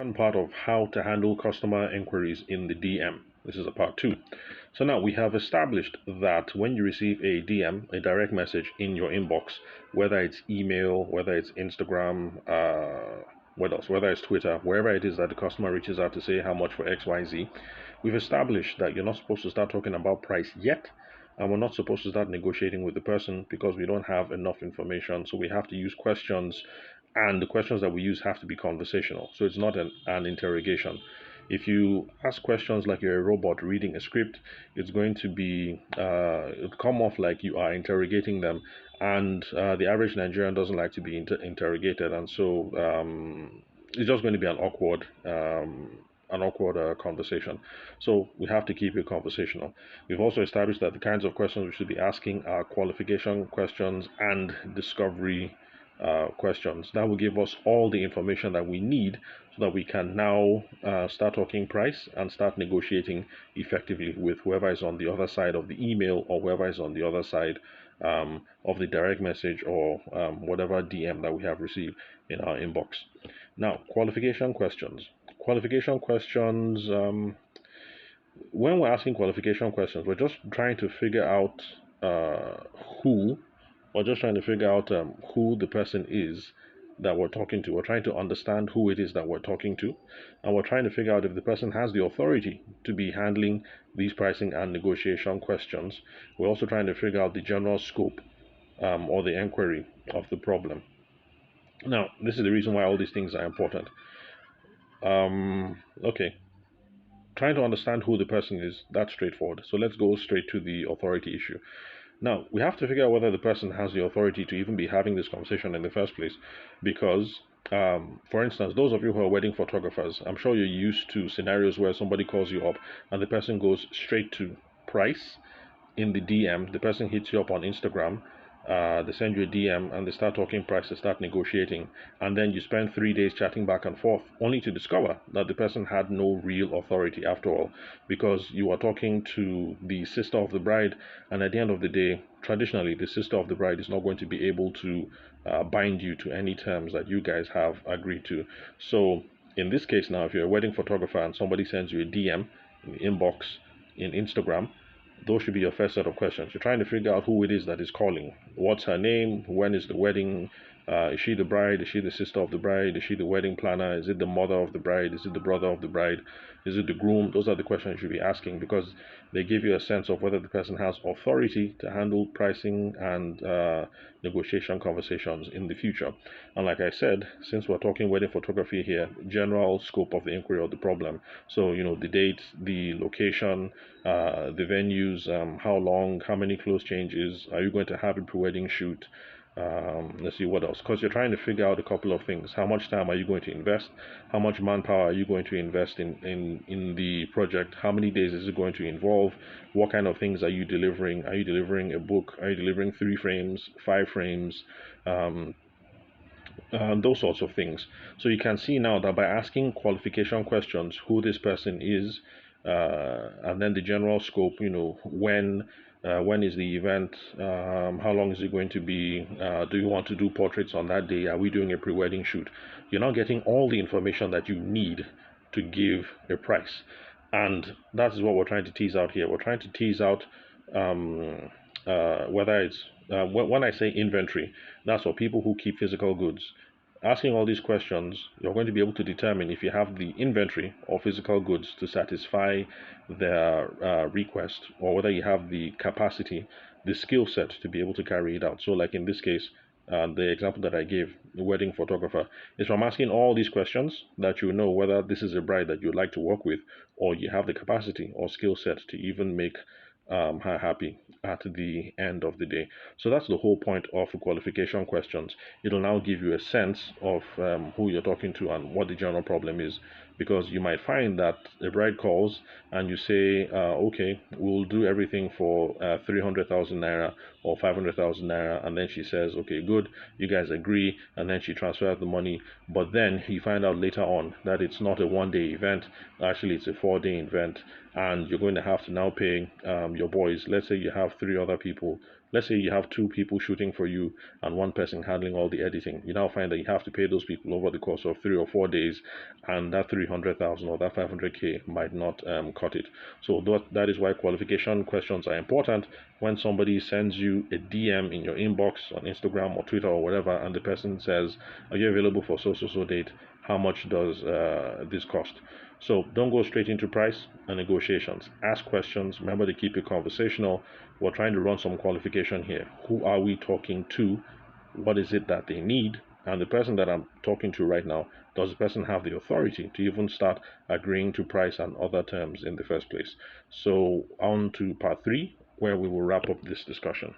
Second part of how to handle customer inquiries in the DM. This is a part two. So now we have established that when you receive a DM, a direct message in your inbox, whether it's email, whether it's Instagram, what else, whether it's Twitter, wherever it is that the customer reaches out to say how much for XYZ, we've established that you're not supposed to start talking about price yet. And we're not supposed to start negotiating with the person because we don't have enough information. So we have to use questions, and the questions that we use have to be conversational. So it's not an interrogation. If you ask questions like you're a robot reading a script, it's going to be it'll come off like you are interrogating them, and the average Nigerian doesn't like to be interrogated, and so it's just going to be an awkward conversation. So we have to keep it conversational. We've also established that the kinds of questions we should be asking are qualification questions and discovery questions. That will give us all the information that we need so that we can now start talking price and start negotiating effectively with whoever is on the other side of the email or whoever is on the other side of the direct message or whatever DM that we have received in our inbox. Now, qualification questions. Qualification questions, when we're asking qualification questions, we're just trying to figure out who we're just trying to figure out who the person is that we're talking to. We're trying to understand who it is that we're talking to, and we're trying to figure out if the person has the authority to be handling these pricing and negotiation questions. We're also trying to figure out the general scope or the inquiry of the problem. Now, this is the reason why all these things are important. Okay, trying to understand who the person is, that's straightforward. So let's go straight to the authority issue. Now, we have to figure out whether the person has the authority to even be having this conversation in the first place. Because, for instance, those of you who are wedding photographers, I'm sure you're used to scenarios where somebody calls you up and the person goes straight to price in the DM. The person hits you up on Instagram, they send you a DM and they start talking price, they start negotiating, and then you spend 3 days chatting back and forth, only to discover that the person had no real authority after all, because you are talking to the sister of the bride, and at the end of the day, traditionally, the sister of the bride is not going to be able to bind you to any terms that you guys have agreed to. So in this case now, if you're a wedding photographer and somebody sends you a DM in the inbox in Instagram, those should be your first set of questions. You're trying to figure out who it is that is calling. What's her name? When is the wedding? Is she the bride? Is she the sister of the bride? Is she the wedding planner? Is it the mother of the bride? Is it the brother of the bride? Is it the groom? Those are the questions you should be asking, because they give you a sense of whether the person has authority to handle pricing and negotiation conversations in the future. And like I said, since we're talking wedding photography here, general scope of the inquiry of the problem. So, the date, the location, the venues, how long, how many clothes changes, are you going to have a pre-wedding shoot? Let's see what else, because you're trying to figure out a couple of things. How much time are you going to invest? How much manpower are you going to invest in the project? How many days is it going to involve? What kind of things are you delivering? Are you delivering a book? Are you delivering 3 frames, 5 frames? Those sorts of things. So you can see now that by asking qualification questions, who this person is, and then the general scope, when is the event, how long is it going to be, do you want to do portraits on that day, are we doing a pre-wedding shoot? You're not getting all the information that you need to give a price, and that is what we're trying to tease out here. We're trying to tease out whether it's when I say inventory, that's for people who keep physical goods. Asking all these questions, you're going to be able to determine if you have the inventory or physical goods to satisfy their request, or whether you have the capacity, the skill set to be able to carry it out. So like in this case, the example that I gave, the wedding photographer, is from asking all these questions that you know whether this is a bride that you'd like to work with, or you have the capacity or skill set to even make her happy at the end of the day. So that's the whole point of qualification questions. It'll now give you a sense of who you're talking to and what the general problem is, because you might find that a bride calls and you say, okay, we'll do everything for 300,000 naira or 500,000 naira, and then she says, okay, good, you guys agree, and then she transfers the money. But then you find out later on that it's not a 1-day event, actually it's a 4-day event, and you're going to have to now pay your boys. Let's say you have three other people. Let's say you have two people shooting for you and one person handling all the editing. You now find that you have to pay those people over the course of 3 or 4 days, and that 300,000 or that 500K might not cut it. So that is why qualification questions are important. When somebody sends you a DM in your inbox on Instagram or Twitter or whatever, and the person says, "Are you available for so date? How much does this cost?" So don't go straight into price and negotiations. Ask questions. Remember to keep it conversational. We're trying to run some qualification here. Who are we talking to? What is it that they need? And the person that I'm talking to right now, does the person have the authority to even start agreeing to price and other terms in the first place? So on to part 3, where we will wrap up this discussion.